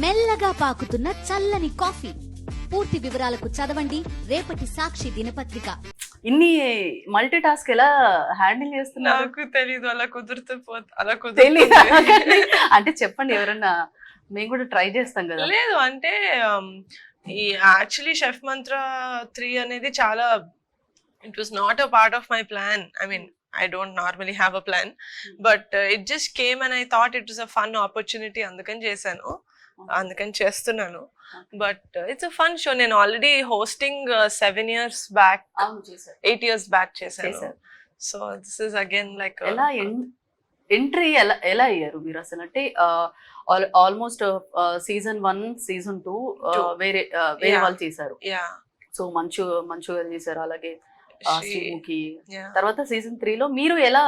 మెల్లగా పాకుతున్న చల్లని కాఫీ. పూర్తి వివరాలకు చదవండి రేపటి సాక్షి దినపత్రిక. ఇన్ని మల్టీ టాస్క్ ఎలా హ్యాండిల్ చేస్తున్నారు? నాకు తెలీదు, అలా అలా తెలీదు. కుదురుతుంది. అంటే చెప్పండి, ఎవరన్నా మేము కూడా ట్రై చేస్తాం కదా. లేదు అంటే ఈ యాక్చువల్లీ షెఫ్ మంత్ర 3 అనేది చాలా, it was not a part of my plan. I mean I don't normally have a plan, but it just came and I thought it was a fun opportunity. అందుకని చేశాను, అందుకని చేస్తున్నాను. But it's a fun show. నేను already hosting 7 years back, 8 years back చేశాను. So this is again like ఎలా entry ఎలా అయ్యారు మీరు అసలు? అంటే ఆల్మోస్ట్ సీజన్ 1 సీజన్ 2 వేరే వాళ్ళు చేశారు. సో మంచుగా చేశారు, అలాగే శ్రీముఖి. తర్వాత సీజన్ 3 లో మీరు ఎలా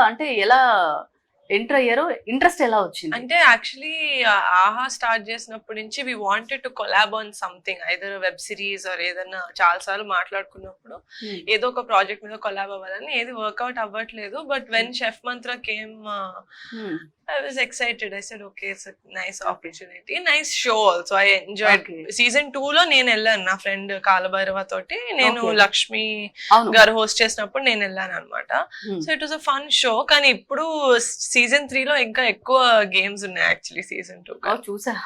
ఎంటర్ అయ్యారు? ఇంట్రెస్ట్ ఎలా వచ్చింది? అంటే యాక్చువల్లీ ఆహా స్టార్ట్ చేసినప్పటి నుంచి we wanted to collab on something, either web series or ఏదన్నా. చాలా సార్లు మాట్లాడుకున్నప్పుడు ఏదో ఒక ప్రాజెక్ట్ మీద కొలాబ్ అవ్వాలని, ఏది వర్కౌట్ అవ్వట్లేదు. But when chef Mantra came, I was excited. I said, okay, it's a nice opportunity, nice show also. I enjoyed. Season 2 లో నేను వెళ్ళాను నా ఫ్రెండ్ కాలభైరవ తోటి. నేను లక్ష్మి గారు హోస్ట్ చేసినప్పుడు నేను వెళ్ళాను అనమాట. So it was a fun show. కానీ ఇప్పుడు సీజన్ 3 లో ఇంకా ఎక్కువ గేమ్స్ ఉన్నాయి యాక్చువల్లీ. సీజన్ 2 చూసా.